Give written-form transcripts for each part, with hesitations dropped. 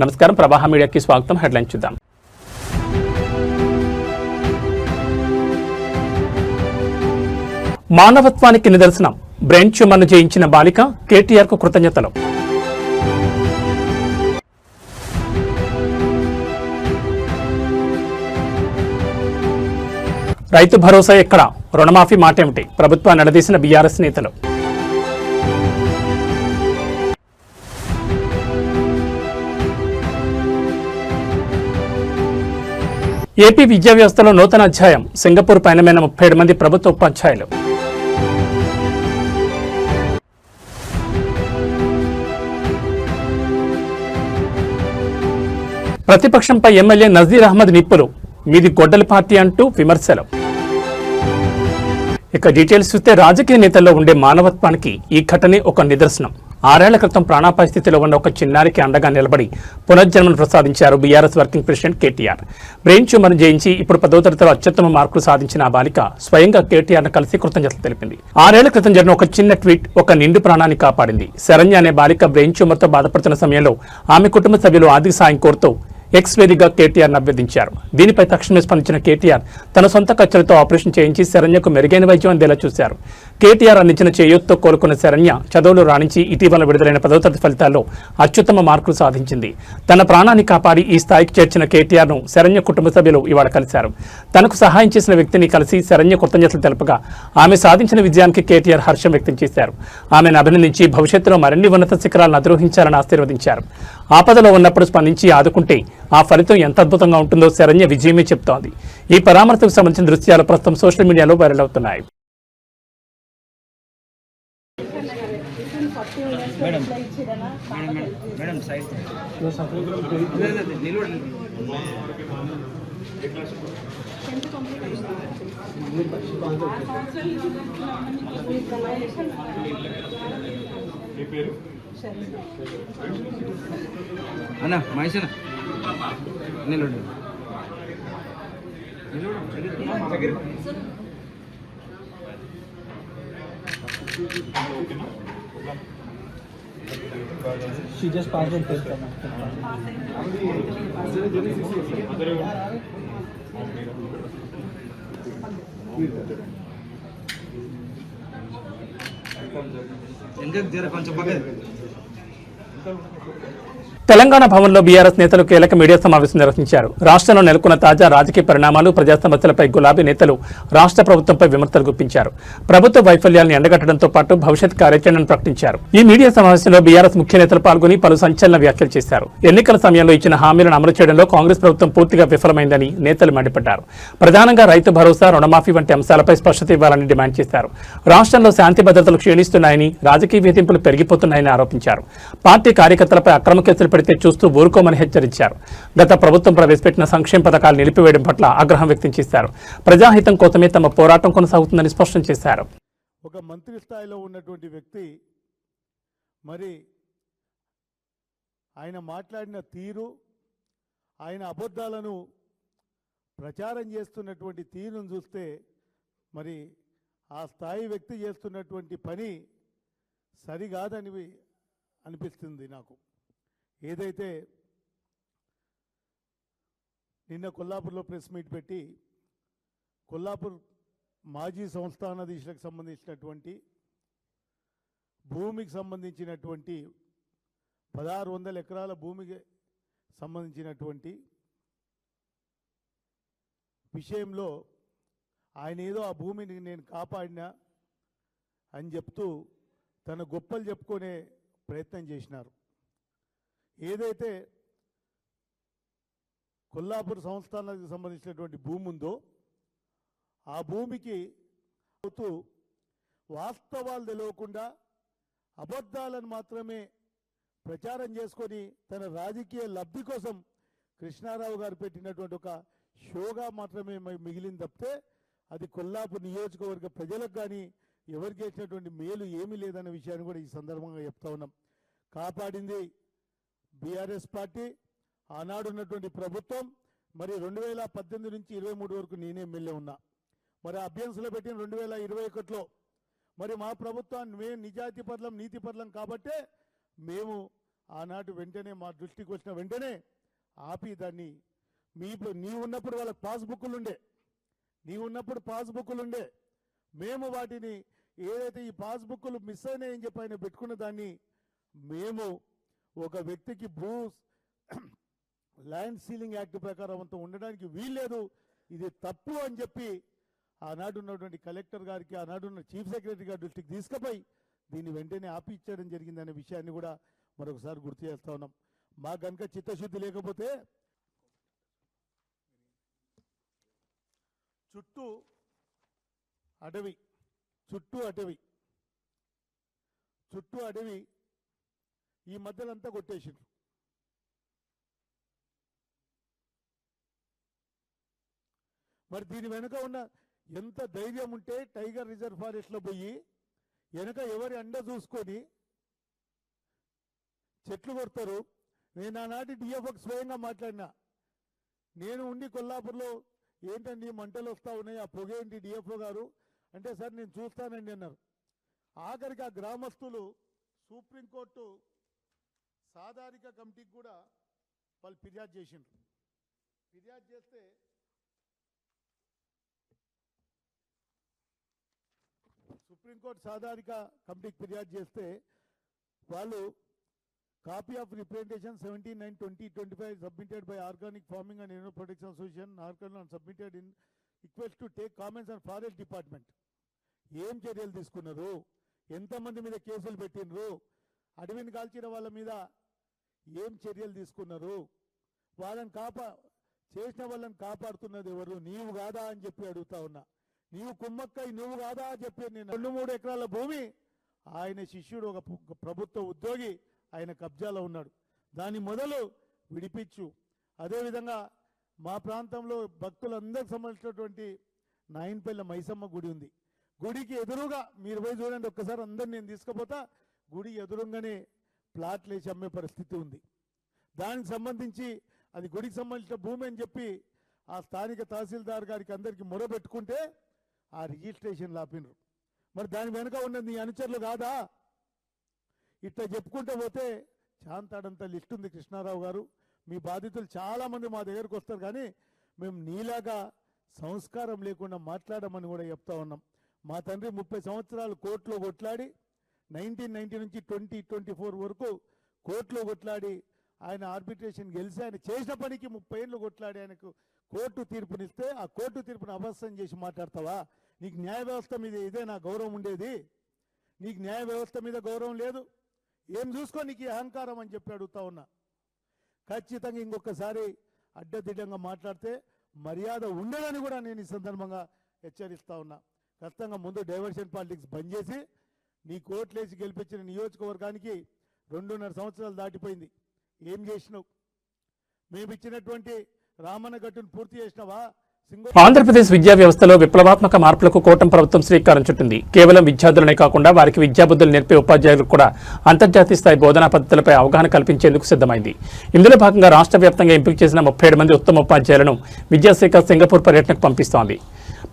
నమస్కారం, ప్రవాహ మీడియాకి స్వాగతం. హెడ్లైన్ చూద్దాం. మానవత్వానికి నిదర్శనం, బ్రెయిన్ ట్యూమర్ను జయించిన బాలిక, కేటీఆర్కు కృతజ్ఞతలు. రైతు భరోసా ఎక్కడ, రుణమాఫీ మాటేమిటి, ప్రభుత్వాన్ని నిలదీసిన బీఆర్ఎస్ నేతలు. ఏపీ విద్యా వ్యవస్థలో నూతన అధ్యాయం, సింగపూర్ పయనమైన 37 మంది ప్రభుత్వ ఉపాధ్యాయులు. ప్రతిపక్షంపై ఎమ్మెల్యే నజీర్ అహ్మద్ నిప్పులు, మీది గొడ్డలి పార్టీ అంటూ విమర్శలు. ఇక డీటెయిల్స్ చూస్తే రాజకీయ నేతల్లో ఉండే మానవత్వానికి ఈ ఘటనే ఒక నిదర్శనం. 6 ఏళ్ల క్రితం ప్రాణాపాయ స్థితిలో ఉన్న ఒక చిన్నారికి అండగా నిలబడి పునర్జన్మను ప్రసాదించారు BRS working president KTR. Brain ట్యూమర్ను జయించి ఇప్పుడు 10వ తరగతిలో అత్యుత్తమ మార్కులు సాధించిన ఆ బాలిక స్వయంగా కేటీఆర్ను కలిసి కృతజ్ఞతలు తెలిపింది. 6 ఏళ్ల క్రితం జరిగిన ఒక చిన్న ట్వీట్ ఒక నిండు ప్రాణాన్ని కాపాడింది. శరణ్య అనే బాలిక బ్రెయిన్ ట్యూమర్తో బాధపడుతున్న సమయంలో ఆమె కుటుంబ సభ్యులు ఆర్థిక సాయం కోరుతూ ఎక్స్ వేదికగా కేటీఆర్ను అభ్యర్థించారు. దీనిపై తక్షణమే స్పందించిన కేటీఆర్ తన సొంత ఖర్చులతో ఆపరేషన్ చేయించి శరణ్యకు మెరుగైన వైద్యం అందేలా చూశారు. కేటీఆర్ అందించిన చేయూత్తో కోలుకున్న శరణ్య చదువులు రాణించి ఇటీవల విడుదలైన 10వ తరగతి ఫలితాల్లో అత్యుత్తమ మార్కులు సాధించింది. తన ప్రాణాన్ని కాపాడి ఈ స్థాయికి చేర్చిన కేటీఆర్ను శరణ్య కుటుంబ సభ్యులు ఇవాళ కలిశారు. తనకు సహాయం చేసిన వ్యక్తిని కలిసి శరణ్య కృతజ్ఞతలు తెలుపగా ఆమె సాధించిన విజయానికి కేటీఆర్ హర్షం వ్యక్తం చేశారు. ఆమెను అభినందించి భవిష్యత్తులో మరిన్ని ఉన్నత శిఖరాలను అధిరోహించాలని ఆశీర్వదించారు. ఆపదలో ఉన్నప్పుడు స్పందించి ఆదుకుంటే ఆ ఫలితం ఎంత అద్భుతంగా ఉంటుందో శరణ్య విజయమే చెప్తోంది. ఈ పరామర్శకు సంబంధించిన దృశ్యాలు ప్రస్తుతం సోషల్ మీడియాలో వైరల్ అవుతున్నాయి. అన్న మహేష్ నిలబడి She just passed the test. ఇంకా జర కొంచెం పక్కన. తెలంగాణ భవన్లో బీఆర్ఎస్ నేతలు కీలక మీడియా సమావేశం నిర్వహించారు. రాష్ట్రంలో నెలకొన్న తాజా రాజకీయ పరిణామాలు, ప్రజా సమస్యలపై గులాబీ నేతలు రాష్ట్ర ప్రభుత్వంపై విమర్శలు గుప్పించారు. ప్రభుత్వ వైఫల్యాలను ఎండగట్టడంతో పాటు భవిష్యత్ కార్యాచరణను ప్రకటించారు. ఈ మీడియా సమావేశంలో బీఆర్ఎస్ ముఖ్య నేతలు పాల్గొని పలు సంచలన వ్యాఖ్యలు చేశారు. ఎన్నికల సమయంలో ఇచ్చిన హామీలను అమలు చేయడంలో కాంగ్రెస్ ప్రభుత్వం పూర్తిగా విఫలమైందని నేతలు మండిపడ్డారు. ప్రధానంగా రైతు భరోసా, రుణమాఫీ వంటి అంశాలపై స్పష్టత ఇవ్వాలని డిమాండ్ చేశారు. రాష్ట్రంలో శాంతి భద్రతలు క్షీణిస్తున్నాయని, రాజకీయ వేధింపులు పెరిగిపోతున్నాయని ఆరోపించారు. పార్టీ కార్యకర్తలపై అక్రమ కేసులు పెడితే చూస్తూ ఊరుకోమని హెచ్చరించారు. గత ప్రభుత్వం ప్రవేశపెట్టిన సంక్షేమ పథకాలు నిలిపివేయడం పట్ల ఆగ్రహం వ్యక్తం చేశారు. ప్రజాహితం కోసమే తమ పోరాటం కొనసాగుతుందని స్పష్టం చేశారు. ఒక మంత్రి స్థాయిలో ఉన్నటువంటి వ్యక్తి మరి ఆయన మాట్లాడిన తీరు, ఆయన అబద్ధాలను ప్రచారం చేస్తున్నటువంటి తీరును చూస్తే మరి ఆ స్థాయి వ్యక్తి చేస్తున్నటువంటి పని సరికాదని అనిపిస్తుంది నాకు. ఏదైతే నిన్న కొల్లాపూర్లో ప్రెస్ మీట్ పెట్టి కొల్లాపూర్ మాజీ సంస్థానాధీశులకు సంబంధించినటువంటి భూమికి సంబంధించినటువంటి 1600 ఎకరాల భూమికి సంబంధించినటువంటి విషయంలో ఆయన ఏదో ఆ భూమిని నేను కాపాడినా అని చెప్తూ తన గొప్పలు చెప్పుకునే ప్రయత్నం చేసినారు. ఏదైతే కొల్లాపూర్ సంస్థానానికి సంబంధించినటువంటి భూమి ఉందో ఆ భూమికి అవుతూ వాస్తవాలు తెలియకుండా అబద్ధాలను మాత్రమే ప్రచారం చేసుకొని తన రాజకీయ లబ్ధి కోసం కృష్ణారావు గారు పెట్టినటువంటి ఒక షోగా మాత్రమే మిగిలింది తప్పితే అది కొల్లాపూర్ నియోజకవర్గ ప్రజలకు కానీ ఎవరికి వచ్చినటువంటి మేలు ఏమీ లేదన్న విషయాన్ని కూడా ఈ సందర్భంగా చెప్తా ఉన్నాం. కాపాడింది బీఆర్ఎస్ పార్టీ, ఆనాడు ఉన్నటువంటి ప్రభుత్వం. మరి 2018 నుంచి 23 వరకు నేనే ఎమ్మెల్యే ఉన్నా. మరి అభ్యర్థులు పెట్టిన 2021లో మరి మా ప్రభుత్వాన్ని మేము నిజాయితీ పట్లం నీతి పట్లం కాబట్టే మేము ఆనాటి వెంటనే మా దృష్టికి వచ్చిన వెంటనే ఆపి దాన్ని నీవు ఉన్నప్పుడు వాళ్ళకి పాస్బుక్లు ఉండే మేము వాటిని ఏదైతే ఈ పాస్బుక్లు మిస్ అయినాయని చెప్పి ఆయన పెట్టుకున్న దాన్ని మేము ఒక వ్యక్తికి ల్యాండ్ సీలింగ్ యాక్ట్ ప్రకారం అంతా ఉండడానికి వీల్లేదు, ఇది తప్పు అని చెప్పి ఆనాడు ఉన్నటువంటి కలెక్టర్ గారికి ఆనాడు ఉన్న చీఫ్ సెక్రటరీ గారి దృష్టికి తీసుకుపోయి దీన్ని వెంటనే ఆపి ఇచ్చడం జరిగిందనే విషయాన్ని కూడా మరొకసారి గుర్తు చేస్తా ఉన్నాం. మా కనుక చిత్తశుద్ధి లేకపోతే చుట్టూ అడవి ఈ మధ్యలంతా కొట్టేసిండ్రు. మరి దీని వెనుక ఉన్న ఎంత ధైర్యం ఉంటే టైగర్ రిజర్వ్ ఫారెస్ట్ లో పోయి వెనుక ఎవరి అండ చూసుకొని చెట్లు కొడతారు. నేను ఆనాటి డిఎఫ్ఓకి స్వయంగా మాట్లాడినా, నేను ఉండి కొల్లాపూర్లో ఏంటండి మంటలు వస్తూ ఉన్నాయి, ఆ పొగ ఏంటి డిఎఫ్ఓ గారు అంటే, సార్ నేను చూస్తానండి అన్నారు. ఆఖరికి ఆ గ్రామస్తులు సుప్రీంకోర్టు సాధారిక కమిటీకి కూడా వాళ్ళు ఫిర్యాదు చేసిండ్రు. ఫిర్యాదు చేస్తే సుప్రీంకోర్టు సాధారిక కమిటీకి ఫిర్యాదు చేస్తే వాళ్ళు copy of representation 79/2025 submitted by organic farming and animal protection association Narkal and submitted in request to take comments and forest department. ఏం చర్యలు తీసుకున్నారు, ఎంతమంది మీద కేసులు పెట్టినరు, అడవిని కాల్చిన వాళ్ళ మీద ఏం చర్యలు తీసుకున్నారు, వాళ్ళని చేసిన వాళ్ళని కాపాడుతున్నది ఎవరు, నీవు కాదా అని చెప్పి అడుగుతా ఉన్నా. నీవు కుమ్మక్కై నువ్వు కాదా అని చెప్పి నేను 2-3 ఎకరాల భూమి ఆయన శిష్యుడు ఒక ప్రభుత్వ ఉద్యోగి ఆయన కబ్జాలో ఉన్నాడు, దాన్ని మొదలు విడిపించు. అదేవిధంగా మా ప్రాంతంలో భక్తులందరికి సంబంధించినటువంటి నాయనపల్లి మైసమ్మ గుడి ఉంది. గుడికి ఎదురుగా మీరు పోయి చూడండి ఒక్కసారి, అందరు నేను తీసుకుపోతా, గుడి ఎదురుగానే ప్లాట్లు వేసి అమ్మే పరిస్థితి ఉంది. దానికి సంబంధించి అది గుడికి సంబంధించిన భూమి అని చెప్పి ఆ స్థానిక తహసీల్దార్ గారికి అందరికీ మొరబెట్టుకుంటే ఆ రిజిస్ట్రేషన్ లాపినరు. మరి దాని వెనుక ఉన్నది నీ అనుచరులు కాదా? ఇట్లా చెప్పుకుంటూ పోతే చాంతాడంత లిస్ట్ ఉంది. కృష్ణారావు గారు, మీ బాధితులు చాలామంది మా దగ్గరకు వస్తారు, కానీ మేము నీలాగా సంస్కారం లేకుండా మాట్లాడమని కూడా చెప్తా ఉన్నాం. మా తండ్రి 30 సంవత్సరాలు కోర్టులో కొట్లాడి 1990 నుంచి 2024 వరకు కోర్టులో కొట్లాడి ఆయన ఆర్బిట్రేషన్ గెలిచి ఆయన చేసిన పనికి 30 ఏళ్ళు కొట్లాడి ఆయనకు కోర్టు తీర్పునిస్తే ఆ కోర్టు తీర్పును అభస్యం చేసి మాట్లాడతావా? నీకు న్యాయ వ్యవస్థ మీద ఇదే నా గౌరవం ఉండేది? నీకు న్యాయ వ్యవస్థ మీద గౌరవం లేదు, ఏం చూసుకో నీకు అహంకారం అని చెప్పి అడుగుతా ఉన్నా. ఖచ్చితంగా ఇంకొకసారి అడ్డదిడ్డంగా మాట్లాడితే మర్యాద ఉండదని కూడా నేను ఈ సందర్భంగా హెచ్చరిస్తా ఉన్నా. ఖచ్చితంగా ముందు డైవర్షన్ పాలిటిక్స్ బంద్ చేసి నీ కోట్లేసి గెలిపించిన నియోజకవర్గానికి 2.5 సంవత్సరాలు దాటిపోయింది, ఏం చేసినావు? మేము ఇచ్చినటువంటి రామన్న గట్టును పూర్తి చేసినావా? ఆంధ్రప్రదేశ్ విద్యా వ్యవస్థలో విప్లవాత్మక మార్పులకు కూటమి ప్రభుత్వం శ్రీకారం చుట్టింది. కేవలం విద్యార్థులనే కాకుండా వారికి విద్యాబుద్ధులు నేర్పే ఉపాధ్యాయులకు కూడా అంతర్జాతీయ స్థాయి బోధనా పద్ధతులపై అవగాహన కల్పించేందుకు సిద్ధమైంది. ఇందులో భాగంగా రాష్ట్ర వ్యాప్తంగా ఎంపిక చేసిన 37 మంది ఉత్తమ ఉపాధ్యాయులను విద్యాశాఖ సింగపూర్ పర్యటనకు పంపిస్తోంది.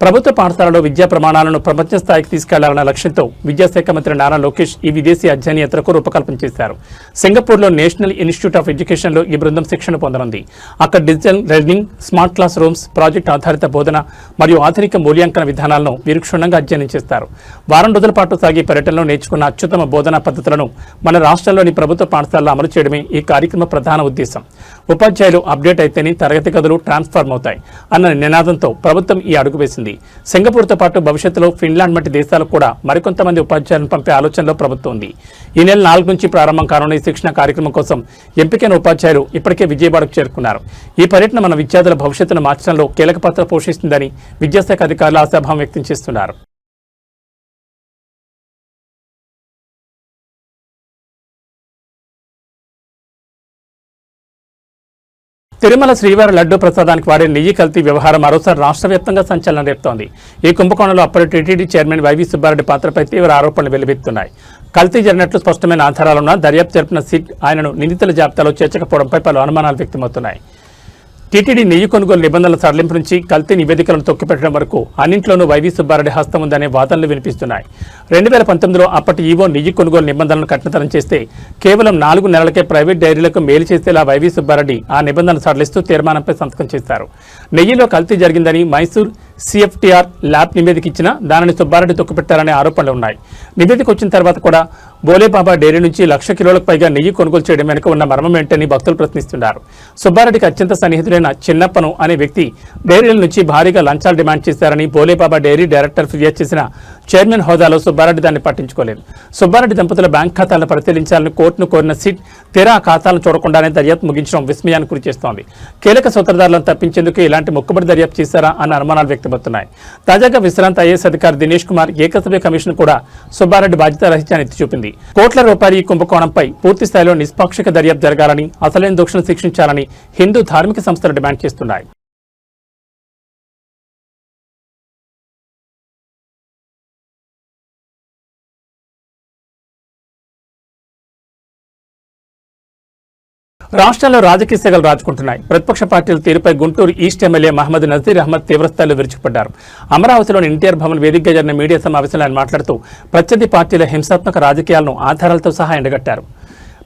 ప్రభుత్వ పాఠశాలలో విద్యా ప్రమాణాలను ప్రపంచ స్థాయికి తీసుకెళ్లాలన్న లక్ష్యంతో విద్యాశాఖ మంత్రి నారా లోకేష్ ఈ విదేశీ అధ్యయన యాత్రకు రూపకల్పన చేశారు. సింగపూర్లో నేషనల్ ఇన్స్టిట్యూట్ ఆఫ్ ఎడ్యుకేషన్లో ఈ బృందం శిక్షణ పొందనుంది. అక్కడ digital learning, smart class rooms, project ఆధారిత బోధన మరియు ఆధునిక మూల్యాంకన విధానాలను వీరు క్షుణ్ణంగా అధ్యయనం చేస్తారు. వారం రోజుల పాటు సాగే పర్యటనలో నేర్చుకున్న అత్యుత్తమ బోధనా పద్ధతులను మన రాష్ట్రంలోని ప్రభుత్వ పాఠశాలలో అమలు చేయడమే ఈ కార్యక్రమ ప్రధాన ఉద్దేశం. ఉపాధ్యాయులు అప్డేట్ అయితేనే తరగతి గదులు ట్రాన్స్ఫార్మ్ అవుతాయి అన్న నినాదంతో ప్రభుత్వం ఈ అడుగు వేసింది. సింగపూర్తో పాటు భవిష్యత్తులో ఫిన్లాండ్ వంటి దేశాలకు కూడా మరికొంతమంది ఉపాధ్యాయులను పంపే ఆలోచనలో ప్రభుత్వం ఉంది. ఈ నెల 4 నుంచి ప్రారంభం కానున్న ఈ శిక్షణ కార్యక్రమం కోసం ఎంపికైన ఉపాధ్యాయులు ఇప్పటికే విజయవాడకు చేరుకున్నారు. ఈ పర్యటన మన విద్యార్థుల భవిష్యత్తును మార్చడంలో కీలక పాత్ర పోషిస్తుందని విద్యాశాఖ అధికారులు ఆశాభావం వ్యక్తం చేస్తున్నారు. తిరుమల శ్రీవారి లడ్డూ ప్రసాదానికి వాడే నెయ్యి కల్తీ వ్యవహారం మరోసారి రాష్ట్ర వ్యాప్తంగా సంచలనం రేపుతోంది. ఈ కుంభకోణంలో అప్పటి టీటీడీ చైర్మన్ వైవి సుబ్బారెడ్డి పాత్రపై తీవ్ర ఆరోపణలు వెల్లువెత్తున్నాయి. కల్తీ జరిగినట్లు స్పష్టమైన ఆధారాలున్నా దర్యాప్తు జరిపిన సిట్ ఆయనను నిందితుల జాబితాలో చేర్చకపోవడంపై పలు అనుమానాలు వ్యక్తమవుతున్నాయి. టీటీడీ నెయ్యి కొనుగోలు నిబంధనల సడలింపు నుంచి కల్తీ నివేదికలను తొక్కిపెట్టడం వరకు అన్నింట్లోనూ వైవీ సుబ్బారెడ్డి హస్తం ఉందనే వాదనలు వినిపిస్తున్నాయి. 2019లో అప్పటి ఈవో నెయ్యి కొనుగోలు నిబంధనలను కఠినతరం చేస్తే కేవలం 4 నెలలకే ప్రైవేట్ డైరీలకు మేలు చేసేలా వైవీ సుబ్బారెడ్డి ఆ నిబంధనలు సడలిస్తూ తీర్మానంపై సంతకం చేశారు. నెయ్యిలో కల్తీ జరిగిందని మైసూర్ సిఎఫ్టీఆర్ ల్యాబ్ నివేదిక ఇచ్చినా దానిని సుబ్బారెడ్డి తొక్కిపెట్టారనే ఆరోపణలు ఉన్నాయి. నివేదిక వచ్చిన తర్వాత కూడా బోలేబాబా డైరీ నుంచి 1,00,000 కిలోలకు పైగా నెయ్యి కొనుగోలు చేయడం వెనుక ఉన్న మర్మం ఏంటని భక్తులు ప్రశ్నిస్తున్నారు. సుబ్బారెడ్డికి అత్యంత సన్నిహితుడైన చిన్నప్పను అనే వ్యక్తి డైరీల నుంచి భారీగా లంచాలు డిమాండ్ చేశారని బోలేబాబా డైరీ డైరెక్టర్ ఫిర్యాదు చేసిన చైర్మన్ హోదాలో సుబ్బారెడ్డి దాన్ని పట్టించుకోలేదు. సుబ్బారెడ్డి దంపతుల బ్యాంక్ ఖాతాలను పరిశీలించాలని కోర్టును కోరిన సిట్ తీరా ఆ ఖాతాలను చూడకుండానే దర్యాప్తు ముగించడం విస్మయానికి గురిచేస్తోంది. కీలక సూత్రధారులను తప్పించేందుకు ఇలాంటి మొక్కుబడి దర్యాప్తు చేశారా అన్న అనుమానాలు వ్యక్తమవుతున్నాయి. తాజాగా విశ్రాంత ఐఏఎస్ అధికారి దినేష్ కుమార్ ఏకసభ్య కమిషన్ కూడా సుబ్బారెడ్డి బాధ్యతారహిత్యాన్ని ఎత్తి చూపింది. కోట్ల రూపాయల ఈ కుంభకోణంపై పూర్తి స్థాయిలో నిష్పాక్షిక దర్యాప్తు జరగాలని, అసలైన దోషులను శిక్షించాలని హిందూ ధార్మిక సంస్థలు డిమాండ్ చేస్తున్నాయి. రాష్ట్రంలో రాజకీయ సెగలు రాజుకుంటున్నాయి. ప్రతిపక్ష పార్టీల తీరుపై గుంటూరు ఈస్ట్ ఎమ్మెల్యే మహమ్మద్ నజీర్ అహ్మద్ తీవ్రస్థాయిలో విరుచుకుపడ్డారు. అమరావతిలోని ఎన్టీఆర్ భవన్ వేదికగా జరిగిన మీడియా సమావేశంలో ఆయన మాట్లాడుతూ ప్రత్యర్థి పార్టీల హింసాత్మక రాజకీయాలను ఆధారాలతో సహా ఎండగట్టారు.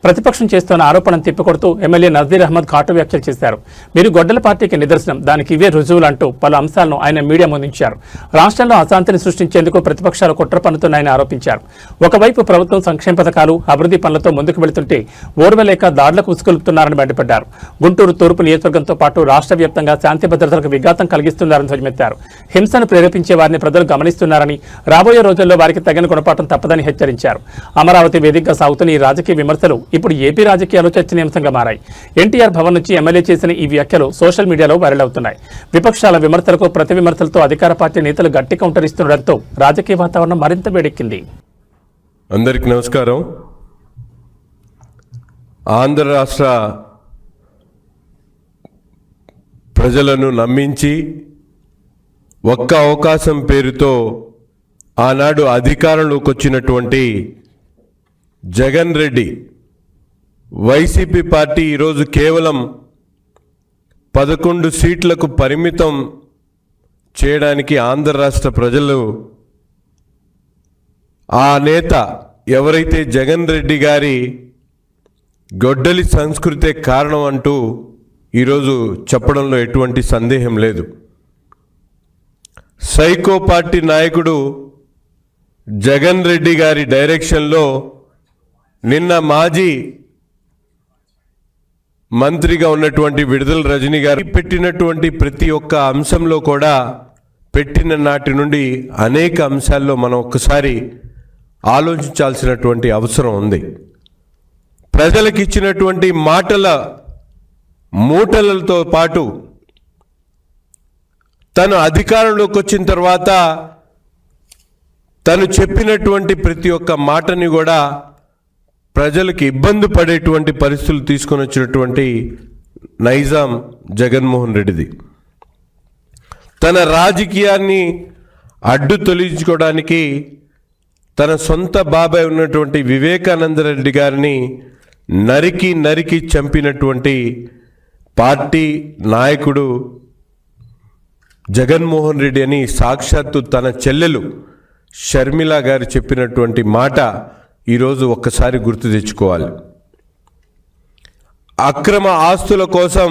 ప్రతిపక్షం చేస్తున్న ఆరోపణను తిప్పికొడుతూ ఎమ్మెల్యే నజీర్ అహ్మద్ ఘాటు వ్యాఖ్యలు చేశారు. మీరు గొడ్డల పార్టీకి నిదర్శనం, దానికి ఇవే రుజువులు అంటూ పలు అంశాలను ఆయన మీడియా ముందుంచారు. రాష్ట్రంలో అశాంతిని సృష్టించేందుకు ప్రతిపక్షాలు కుట్ర పన్నుతున్నాయని ఆరోపించారు. ఒకవైపు ప్రభుత్వం సంక్షేమ పథకాలు, అభివృద్ధి పనులతో ముందుకు వెళుతుంటే ఓర్వలేక దాడులకు ఉసుకొలుపుతున్నారని మండిపడ్డారు. గుంటూరు తూర్పు నియోజకవర్గంతో పాటు రాష్ట్ర వ్యాప్తంగా శాంతి భద్రతలకు విఘాతం కలిగిస్తున్నారని ధ్వజమెత్తారు. హింసను ప్రేరేపించే వారిని ప్రజలు గమనిస్తున్నారని, రాబోయే రోజుల్లో వారికి తగిన గుణపాఠం తప్పదని హెచ్చరించారు. అమరావతి వేదికగా సాగుతున్న ఈ రాజకీయ విమర్శలు ఇప్పుడు ఏపీ రాజకీయాలు చర్చనీయాంశంగా మారాయి. ఎన్టీఆర్ భవన్ నుంచి ఎమ్మెల్యే చేసిన ఈ వ్యాఖ్యలు సోషల్ మీడియాలో వైరల్ అవుతున్నాయి. విపక్షాల విమర్శలకు ప్రతి విమర్శలతో అధికార పార్టీ నేతలు గట్టి కౌంటర్ ఇస్తుండటంతో రాజకీయ వాతావరణం మరింత వేడెక్కింది. అందరికీ నమస్కారం. ఆంధ్ర రాష్ట్ర ప్రజలను నమ్మించి ఒక్క అవకాశం పేరుతో ఆనాడు అధికారంలోకి వచ్చినటువంటి జగన్ రెడ్డి వైసీపీ పార్టీ ఈరోజు కేవలం 11 సీట్లకు పరిమితం చేయడానికి ఆంధ్ర రాష్ట్ర ప్రజలు ఆ నేత ఎవరైతే జగన్ రెడ్డి గారి గొడ్డలి సంస్కృతే కారణం అంటూ ఈరోజు చెప్పడంలో ఎటువంటి సందేహం లేదు. సైకో పార్టీ నాయకుడు జగన్ రెడ్డి గారి డైరెక్షన్లో నిన్న మాజీ మంత్రిగా ఉన్నటువంటి విడుదల రజనీ గారు పెట్టినటువంటి ప్రతి ఒక్క అంశంలో కూడా పెట్టిన నాటి నుండి అనేక అంశాల్లో మనం ఒక్కసారి ఆలోచించాల్సినటువంటి అవసరం ఉంది. ప్రజలకు ఇచ్చినటువంటి మాటల మూటలతో పాటు తను అధికారంలోకి వచ్చిన తర్వాత తను చెప్పినటువంటి ప్రతి ఒక్క మాటని కూడా ప్రజలకు ఇబ్బంది పడేటువంటి పరిస్థితులు తీసుకొని వచ్చినటువంటి నైజాం జగన్మోహన్ రెడ్డిది. తన రాజకీయాన్ని అడ్డు తొలగించుకోవడానికి తన సొంత బాబాయ్ ఉన్నటువంటి వివేకానంద రెడ్డి గారిని నరికి చంపినటువంటి పార్టీ నాయకుడు జగన్మోహన్ రెడ్డి అని సాక్షాత్తు తన చెల్లెలు షర్మిల గారు చెప్పినటువంటి మాట ఈరోజు ఒక్కసారి గుర్తు తెచ్చుకోవాలి. అక్రమ ఆస్తుల కోసం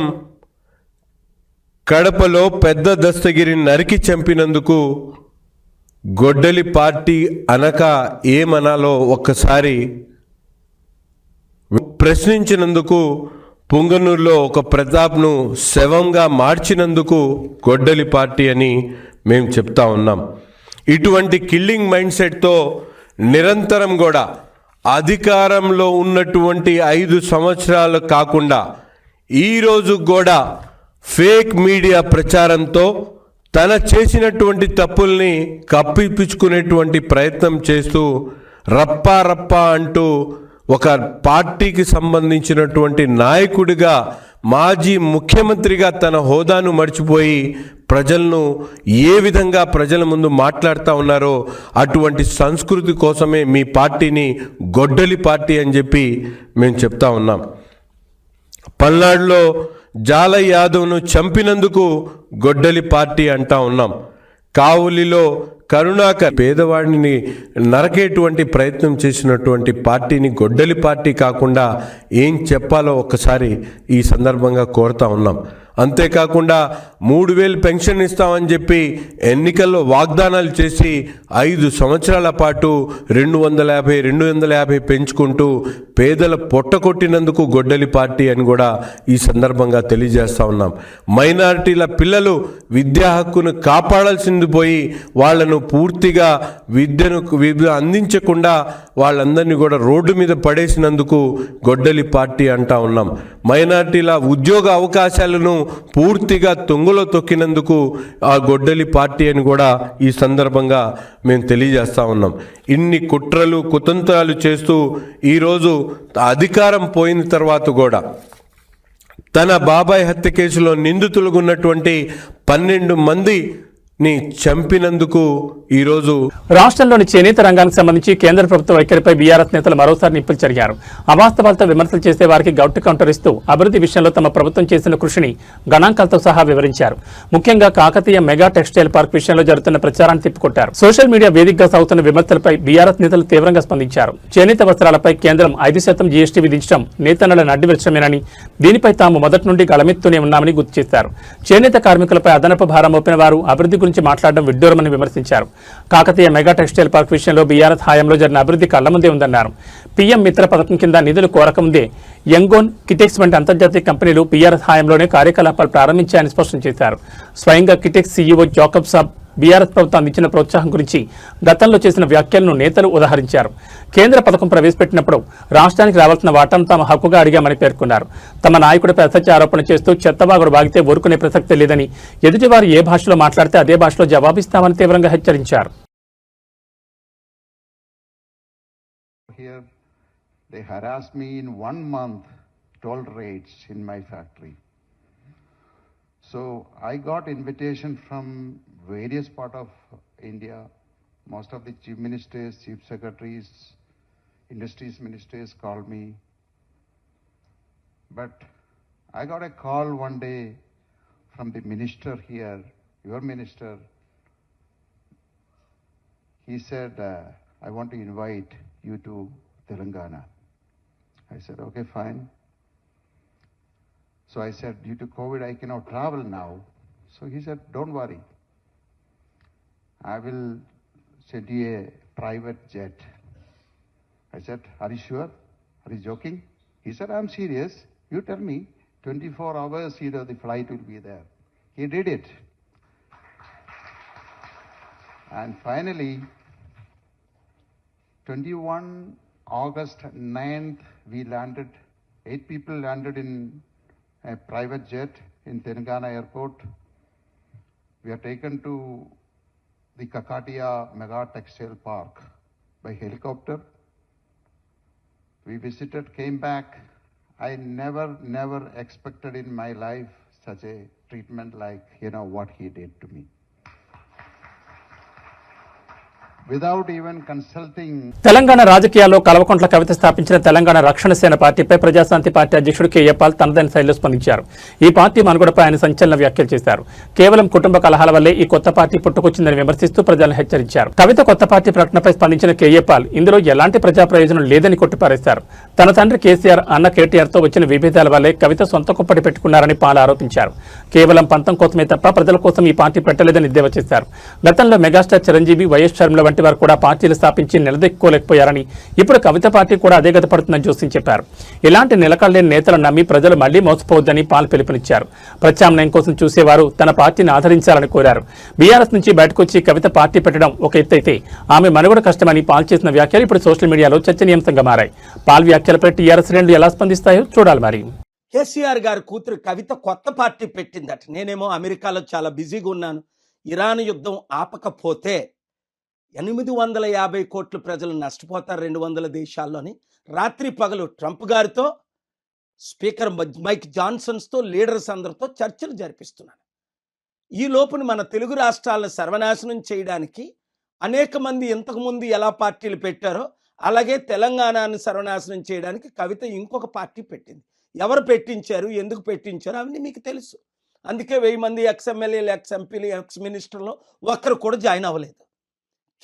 కడపలో పెద్ద దస్తగిరిని నరికి చంపినందుకు గొడ్డలి పార్టీ అనక ఏమనాలో ఒక్కసారి ప్రశ్నించినందుకు, పుంగనూరులో ఒక ప్రతాప్ను శవంగా మార్చినందుకు గొడ్డలి పార్టీ అని మేము చెప్తా ఉన్నాం. ఇటువంటి కిల్లింగ్ మైండ్ సెట్తో నిరంతరం కూడా అధికారంలో ఉన్నటువంటి 5 సంవత్సరాలు కాకుండా ఈరోజు కూడా ఫేక్ మీడియా ప్రచారంతో తన చేసినటువంటి తప్పుల్ని కప్పిపుచ్చుకునేటువంటి ప్రయత్నం చేస్తూ రప్పా అంటూ ఒక పార్టీకి సంబంధించినటువంటి నాయకుడిగా, మాజీ ముఖ్యమంత్రిగా తన హోదాను మర్చిపోయి ప్రజలను ఏ విధంగా ప్రజల ముందు మాట్లాడుతూ ఉన్నారో అటువంటి సంస్కృతి కోసమే మీ పార్టీని గొడ్డలి పార్టీ అని చెప్పి మేము చెప్తా ఉన్నాం. పల్నాడులో జాలయ్ యాదవ్ను చంపినందుకు గొడ్డలి పార్టీ అంటా ఉన్నాం. కావులిలో కరుణాకర్ పేదవాడిని నరకేటువంటి ప్రయత్నం చేసినటువంటి పార్టీని గొడ్డలి పార్టీ కాకుండా ఏం చెప్పాలో ఒక్కసారి ఈ సందర్భంగా కోరుతా ఉన్నాం. అంతేకాకుండా 3,000 పెన్షన్ ఇస్తామని చెప్పి ఎన్నికల్లో వాగ్దానాలు చేసి 5 సంవత్సరాల పాటు 250 పెంచుకుంటూ పేదల పొట్టకొట్టినందుకు గొడ్డలి పార్టీ అని కూడా ఈ సందర్భంగా తెలియజేస్తా ఉన్నాం. మైనారిటీల పిల్లలు విద్యా హక్కును కాపాడాల్సింది పోయి వాళ్లను పూర్తిగా విద్యను అందించకుండా వాళ్ళందరినీ కూడా రోడ్డు మీద పడేసినందుకు గొడ్డలి పార్టీ అంటా ఉన్నాం. మైనారిటీల ఉద్యోగ అవకాశాలను పూర్తిగా తొంగలో తొక్కినందుకు ఆ గొడ్డలి పార్టీ అని కూడా ఈ సందర్భంగా మేము తెలియజేస్తా ఉన్నాం. ఇన్ని కుట్రలు కుతంత్రాలు చేస్తూ ఈరోజు అధికారం పోయిన తర్వాత కూడా తన బాబాయ్ హత్య కేసులో నిందితులుగా ఉన్నటువంటి 12 మందిని చంపినందుకు ఈరోజు రాష్ట్రంలోని చేనేత రంగానికి సంబంధించి కేంద్ర ప్రభుత్వ వైఖరిపై బీఆర్ఎస్ నేతలు మరోసారి నిప్పులు చెరిగారు. అవాస్తవాలతో విమర్శలు చేసే వారికి గౌటు కౌంటర్ ఇస్తూ అభివృద్ధి విషయంలో తమ ప్రభుత్వం చేసిన కృషిని గణాంకాలతో సహా వివరించారు. ముఖ్యంగా కాకతీయ మెగా టెక్స్టైల్ పార్క్ విషయంలో జరుగుతున్న ప్రచారాన్ని తిప్పికొట్టారు. సోషల్ మీడియా వేదికగా సాగుతున్న విమర్శలపై బీఆర్ఎస్ నేతలు తీవ్రంగా స్పందించారు. చేనేత వస్త్రాలపై కేంద్రం 5% జీఎస్టీ విధించడం నేతన్నల నడ్డివిరచమేనని, దీనిపై తాము మొదటి నుండి గళమెత్తూనే ఉన్నామని గుర్తు చేశారు. చేనేత కార్మికులపై అదనపు భారం మోపిన వారు అభివృద్ధి గురించి మాట్లాడడం విడ్డూరమని విమర్శించారు. కాకతీయ మెగా టెక్స్టైల్ పార్క్ విషయంలో బీఆర్ఎస్ హయాంలో జరిగిన అభివృద్ధి కళ్ల ముందే ఉందన్నారు. పీఎం మిత్ర పథకం కింద నిధులు కోరకముందే యంగోన్, కిటెక్స్ వంటి అంతర్జాతీయ కంపెనీలు బీఆర్ఎస్ హయాంలోనే కార్యకలాపాలు ప్రారంభించాయని స్పష్టం చేశారు. స్వయంగా కిటెక్స్ సీఈఓ జాకబ్ సాబ్ బీఆర్ఎస్ ప్రభుత్వం అందించిన ప్రోత్సాహం గురించి గతంలో చేసిన వ్యాఖ్యలను నేతలు ఉదాహరించారు. కేంద్ర పథకం ప్రవేశపెట్టినప్పుడు రాష్ట్రానికి రావాల్సిన వాటాను తాము హక్కుగా అడిగామని పేర్కొన్నారు. తమ నాయకుడిపై అసత్య ఆరోపణ చేస్తూ చెత్తవాగుడు వాగితే ఊరుకునే ప్రసక్తే లేదని, ఎదుటివారు ఏ భాషలో మాట్లాడితే అదే భాషలో జవాబిస్తామని తీవ్రంగా హెచ్చరించారు. Here they harassed me in 1 month, toll rates in my factory. So I got invitation from various part of India. Most of the chief ministers, chief secretaries, industries ministers called me. But I got a call one day from the minister here, your minister. He said, I want to invite you to Telangana. I said, okay, fine. So I said, due to COVID, I cannot travel now. So he said, don't worry. I will send you a private jet. I said, are you sure? Are you joking? He said, I'm serious. You tell me, 24 hours, the flight will be there. He did it. And finally, 21 August 9th, we landed, 8 people landed in a private jet in Telangana airport. We are taken to the Kakatiya Mega Textile Park by helicopter. We visited, came back. I never expected in my life such a treatment like, what he did to me. Without even consulting. Telangana రాజకీయాల్లో కల్వకుంట్ల కవిత స్థాపించిన తెలంగాణ రక్షణ సేన పార్టీపై Praja Shanti party అధ్యక్షుడు KA Paul తనదైన శైలిలో స్పందించారు. ఈ పార్టీ మనుగడపై ఆయన సంచలన వ్యాఖ్యలు చేశారు. కేవలం కుటుంబ కలహాల వల్లే ఈ కొత్త పార్టీ పుట్టుకొచ్చిందని విమర్శిస్తూ ప్రజలను హెచ్చరించారు. కవిత కొత్త పార్టీ ప్రకటనపై స్పందించిన కేఏ పాల్ ఇందులో ఎలాంటి ప్రజా ప్రయోజనం లేదని కొట్టిపారేశారు. తన తండ్రి కేసీఆర్, అన్న కేటీఆర్తో వచ్చిన విభేదాల వల్లే కవిత సొంత కుప్పటి పెట్టుకున్నారని పాల్ ఆరోపించారు. కేవలం పంతం కోసమే తప్ప ప్రజల కోసం ఈ పార్టీ పెట్టలేదని ఎద్దేవా చేశారు. గతంలో మెగాస్టార్ చిరంజీవి, వైఎస్ షర్మిల వంటి వారు కూడా పార్టీలు స్థాపించి నిలదొక్కుకోలేకపోయారని, ఇప్పుడు కవిత పార్టీ కూడా అదే గతపడుతుందని జోస్యం చెప్పారు. ఇలాంటి నిలకడలేని నేతలను నమ్మి ప్రజలు మళ్లీ మోసపోవద్దని పాల్ పిలుపునిచ్చారు. ప్రత్యామ్నాయం కోసం చూసేవారు తన పార్టీని ఆదరించాలని కోరారు. బీఆర్ఎస్ నుంచి బయటకొచ్చి కవిత పార్టీ పెట్టడం ఒక ఎత్తైతే ఆమె మనుగడ కష్టమని పాల్ చేసిన వ్యాఖ్యలు ఇప్పుడు సోషల్ మీడియాలో చర్చనీయాంశంగా మారాయి. పాల్ వ్యాఖ్యలపై టీఆర్ఎస్ శ్రేణులు ఎలా స్పందిస్తాయో చూడాలి. మరి కేసీఆర్ గారి కూతురు కవిత కొత్త పార్టీ పెట్టిందట. నేనేమో అమెరికాలో చాలా బిజీగా ఉన్నాను. ఇరాన్ యుద్ధం ఆపకపోతే 850 కోట్ల ప్రజలు నష్టపోతారు 200 దేశాల్లోని. రాత్రి పగలు ట్రంప్ గారితో, స్పీకర్ మైక్ జాన్సన్స్తో, లీడర్స్ అందరితో చర్చలు జరిపిస్తున్నాను. ఈ లోపున మన తెలుగు రాష్ట్రాలను సర్వనాశనం చేయడానికి అనేక మంది ఇంతకుముందు ఎలా పార్టీలు పెట్టారో అలాగే తెలంగాణను సర్వనాశనం చేయడానికి కవిత ఇంకొక పార్టీ పెట్టింది. ఎవరు పెట్టించారు, ఎందుకు పెట్టించారు అవన్నీ మీకు తెలుసు. అందుకే 1000 మంది ఎక్స్ఎమ్మెల్యేలు, ఎక్స్ఎంపీలు, ఎక్స్ మినిస్టర్లు ఒక్కరు కూడా జాయిన్ అవ్వలేదు.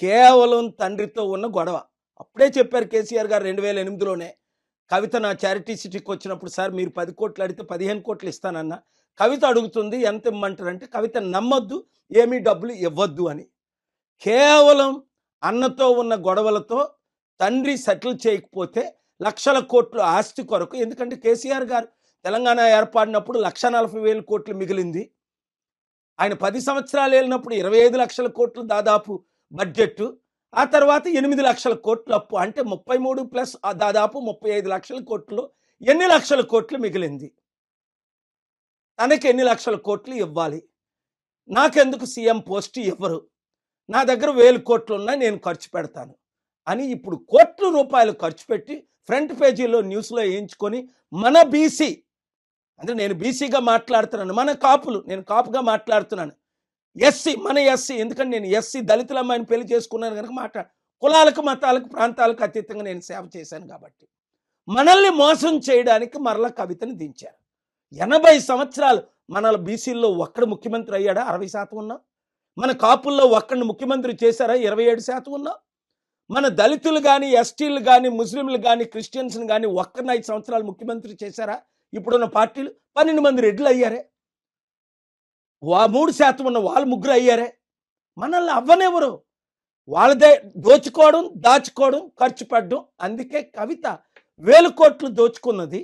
కేవలం తండ్రితో ఉన్న గొడవ. అప్పుడే చెప్పారు కేసీఆర్ గారు 2008లోనే. కవిత నా చారిటీ సిటీకి వచ్చినప్పుడు, సార్ మీరు 10 కోట్లు అడిగితే 15 కోట్లు ఇస్తానన్నా. కవిత అడుగుతుంది ఎంత ఇమ్మంటారంటే, కవిత నమ్మొద్దు, ఏమీ డబ్బులు ఇవ్వద్దు అని. కేవలం అన్నతో ఉన్న గొడవలతో తండ్రి సెటిల్ చేయకపోతే లక్షల కోట్లు ఆస్తి కొరకు, ఎందుకంటే కేసీఆర్ గారు తెలంగాణ ఏర్పడినప్పుడు 1,40,000 కోట్లు మిగిలింది. ఆయన 10 సంవత్సరాలు వెళ్ళినప్పుడు 25 లక్షల కోట్లు దాదాపు బడ్జెట్. ఆ తర్వాత 8 లక్షల కోట్లు అప్పు. అంటే 33 ప్లస్ దాదాపు 35 లక్షల కోట్లు. ఎన్ని లక్షల కోట్లు మిగిలింది? తనకి ఎన్ని లక్షల కోట్లు ఇవ్వాలి? నాకెందుకు సీఎం పోస్ట్ ఇవ్వరు, నా దగ్గర 1000 కోట్లు ఉన్నాయి, నేను ఖర్చు పెడతాను అని ఇప్పుడు కోట్ల రూపాయలు ఖర్చు పెట్టి ఫ్రంట్ పేజీలో న్యూస్లో వేయించుకొని మన బీసీ, అంటే నేను బీసీగా మాట్లాడుతున్నాను, మన కాపులు, నేను కాపుగా మాట్లాడుతున్నాను, ఎస్సీ మన ఎస్సీ, ఎందుకంటే నేను ఎస్సీ దళితుల అమ్మాయిని పెళ్లి చేసుకున్నాను కనుక కులాలకు, మతాలకు, ప్రాంతాలకు అతీతంగా నేను సేవ చేశాను. కాబట్టి మనల్ని మోసం చేయడానికి మరలా కవితని దించారు. 80 సంవత్సరాలు మన బీసీల్లో ఒక్కడు ముఖ్యమంత్రి అయ్యాడా? 60% ఉన్నాం. మన కాపుల్లో ఒక్కడిని ముఖ్యమంత్రి చేశారా? 27% ఉన్నాం. మన దళితులు కానీ, ఎస్టీలు కానీ, ముస్లింలు కానీ, క్రిస్టియన్స్ని కానీ ఒక్కరిని 5 సంవత్సరాలు ముఖ్యమంత్రి చేశారా? ఇప్పుడున్న పార్టీలు 12 మంది రెడ్లు అయ్యారే. 3% ఉన్న వాళ్ళు 3 అయ్యారే. మనల్ని అవ్వనెవరు? వాళ్ళదే దోచుకోవడం, దాచుకోవడం, ఖర్చు పెట్టడం. అందుకే కవిత 1000 కోట్లు దోచుకున్నది,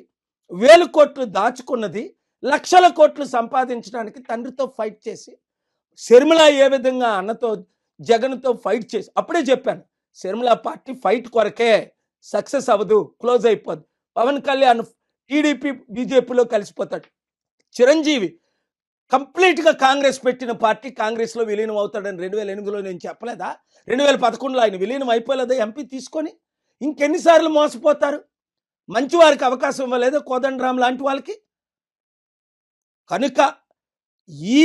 1000 కోట్లు దాచుకున్నది, లక్షల కోట్లు సంపాదించడానికి తండ్రితో ఫైట్ చేసి, శర్మిల ఏ విధంగా అన్నతో జగన్తో ఫైట్ చేసి, అప్పుడే చెప్పాను శర్మిల పార్టీ ఫైట్ కొరకే, సక్సెస్ అవ్వదు, క్లోజ్ అయిపోద్ది. పవన్ కళ్యాణ్ టీడీపీ బీజేపీలో కలిసిపోతాడు. చిరంజీవి కంప్లీట్గా కాంగ్రెస్ పెట్టిన పార్టీ కాంగ్రెస్లో విలీనం అవుతాడని 2008లో నేను చెప్పలేదా? 2011లో ఆయన విలీనం అయిపోలేదా ఎంపీ తీసుకొని? ఇంకెన్నిసార్లు మోసపోతారు? మంచి వారికి అవకాశం ఇవ్వలేదా కోదండరాం లాంటి వాళ్ళకి? కనుక ఈ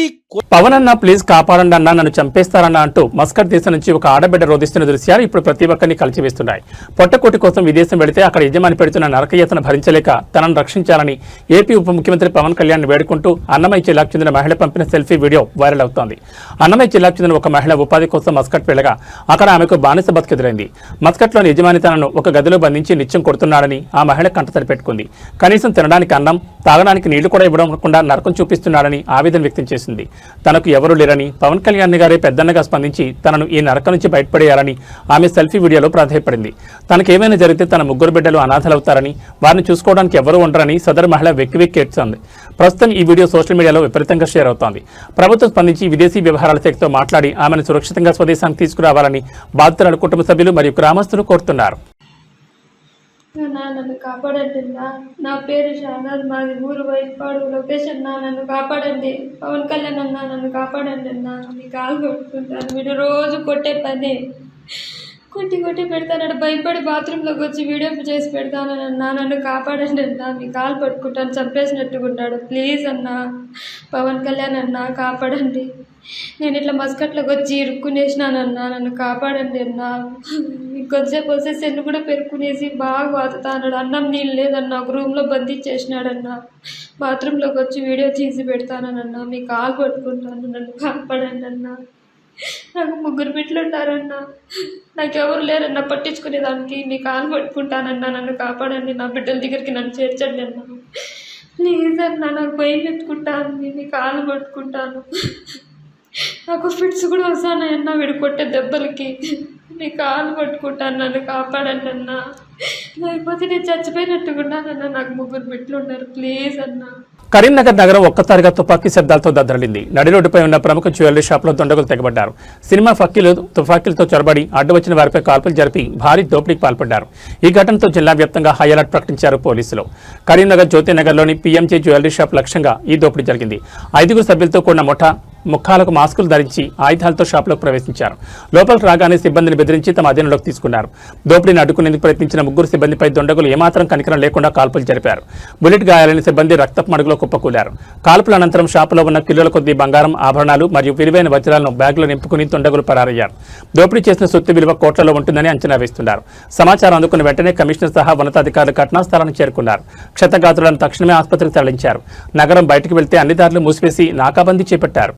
పవన్ అన్న ప్లీజ్ కాపాడండి అన్న, నన్ను చంపేస్తారన్న అంటూ మస్కట్ దేశం నుంచి ఒక ఆడబిడ్డ రోధిస్తున్న దృశ్యాలు ఇప్పుడు ప్రతి ఒక్కరిని కలిచివేస్తున్నాయి. పొట్టకోటి కోసం విదేశం వెళితే అక్కడ యజమాని పెడుతున్న నరకయాతన భరించలేక తనను రక్షించాలని ఏపీ ఉప ముఖ్యమంత్రి పవన్ కళ్యాణ్ వేడుకుంటూ అన్నమయ్య జిల్లాకు చెందిన మహిళ పంపిన సెల్ఫీ వీడియో వైరల్ అవుతోంది. అన్నమయ్య జిల్లాకు చెందిన ఒక మహిళ ఉపాధి కోసం మస్కట్ వెళ్ళగా అక్కడ ఆమెకు బానిస బతుకెదురైంది. మస్కట్లోని యజమాని తనను ఒక గదిలో బంధించి నిత్యం కొడుతున్నాడని ఆ మహిళ కంటతడి పెట్టుకుంది. కనీసం తినడానికి అన్నం, తాగడానికి నీళ్లు కూడా ఇవ్వకుండా నరకం చూపిస్తున్నాడని ఆవేదన వ్యక్తం చేసింది. తనకు ఎవరూ లేరని, పవన్ కళ్యాణ్ గారే పెద్దన్నగా స్పందించి తనను ఈ నరకం నుంచి బయటపడేయాలని ఆమె సెల్ఫీ వీడియోలో ప్రాధాయపడింది. తనకేమైనా జరిగితే తన 3 బిడ్డలు అనాథలవుతారని, వారిని చూసుకోవడానికి ఎవరూ ఉండరని సదరు మహిళ వెక్కి ఏడ్చింది. ప్రస్తుతం ఈ వీడియో సోషల్ మీడియాలో విపరీతంగా షేర్ అవుతోంది. ప్రభుత్వం స్పందించి విదేశీ వ్యవహారాల శాఖతో మాట్లాడి ఆమెను సురక్షితంగా స్వదేశానికి తీసుకురావాలని బాధితుల కుటుంబ సభ్యులు మరియు గ్రామస్తులు కోరుతున్నారు. నన్ను కాపాడండి. నా పేరు షానాజ్, మాది ఊరు వైపాడు, లొకేషన్ నన్ను కాపాడండి. పవన్ కళ్యాణ్ అన్న నన్ను కాపాడండి అన్న, మీ కాలు కొట్టుకుంటాను. వీడు రోజు కొట్టే పని, కొట్టి పెడతానని భయపడి బాత్రూంలోకి వచ్చి వీడియో చేసి పెడతానన్నా. నన్ను కాపాడండి అన్న, మీ కాలు పట్టుకుంటాను, చంపేసినట్టుకుంటాడు. ప్లీజ్ అన్న, పవన్ కళ్యాణ్ అన్న కాపాడండి. నేను ఇట్లా మస్కట్లోకి వచ్చి ఇరుక్కునేసినానన్నా, నన్ను కాపాడండి అన్నా. ఇంకొంచెంసేపు వస్తే సెన్ను కూడా పెరుక్కునేసి బాగా వాతుతా అన్నాడు. అన్నం నీళ్ళు లేదన్నా, ఒక రూమ్లో బంధించేసినాడన్నా. బాత్రూంలోకి వచ్చి వీడియో తీసి పెడతానన్నా, మీ కాలు పట్టుకుంటాను, నన్ను కాపాడండి అన్నా. నాకు 3 బిడ్డలు ఉన్నారన్నా, నాకెవరు లేరన్నా పట్టించుకునేదానికి. మీ కాలు పట్టుకుంటానన్నా, నన్ను కాపాడండి. నా బిడ్డల దగ్గరికి నన్ను చేర్చండి అన్నా. ప్లీజ్ అన్నా, నాకు భయం ఎత్తుకుంటాను, మీ కాలు పట్టుకుంటాను. నాకు ఫిట్స్ కూడా వస్తానన్నా వీడు కొట్టే దెబ్బలకి. మీ కాలు పట్టుకుంటాను, నన్ను కాపాడండి అన్నా. లేకపోతే నేను చచ్చిపోయినట్టుకున్నానన్నా. నాకు 3 బిడ్డలు ఉన్నారు, ప్లీజ్ అన్నా. కరీంనగర్ నగరం ఒక్కసారిగా తుపాకీ శబ్దాలతో దద్దరిల్లింది. నడి రోడ్డుపై ఉన్న ప్రముఖ జ్యువెలరీ షాప్లో దుండగులు తెగబడ్డారు. సినిమా ఫక్కీలు తుపాకీలతో చొరబడి అడ్డు వచ్చిన వారిపై కాల్పులు జరిపి భారీ దోపిడీకి పాల్పడ్డారు. ఈ ఘటనతో జిల్లా వ్యాప్తంగా హై అలర్ట్ ప్రకటించారు పోలీసులు. కరీంనగర్ జ్యోతినగర్లోని పీఎంజే జ్యువెలరీ షాప్ లక్ష్యంగా ఈ దోపిడీ జరిగింది. 5 సభ్యులతో కూడిన ముఠా ముఖాలకు మాస్కులు ధరించి ఆయుధాలతో షాపులోకి ప్రవేశించారు. లోపలికి రాగానే సిబ్బందిని బెదిరించి తమ అధీనంలోకి తీసుకున్నారు. దోపిడీని అడ్డుకునేందుకు ప్రయత్నించిన 3 సిబ్బందిపై దుండగులు ఏమాత్రం కనికరం లేకుండా కాల్పులు జరిపారు. బుల్లెట్ గాయాలైన సిబ్బంది రక్తపు మడుగులో కుప్పకూలారు. కాల్పుల అనంతరం షాపులో ఉన్న కిలోల కొద్దీ బంగారం, ఆభరణాలు మరియు విలువైన వజ్రాలను బ్యాగులో నింపుకుని దుండగులు పరారయ్యారు. దోపిడీ చేసిన సొత్తు విలువ కోట్లలో ఉంటుందని అంచనా వేస్తున్నారు. సమాచారం అందుకున్న వెంటనే కమిషనర్ సహా ఉన్నతాధికారులు ఘటనా స్థలానికి చేరుకున్నారు. క్షతగాత్రులను తక్షణమే ఆసుపత్రికి తరలించారు. నగరం బయటకు వెళ్తే అన్ని దారులు మూసివేసి నాకాబందీ చేపట్టారు.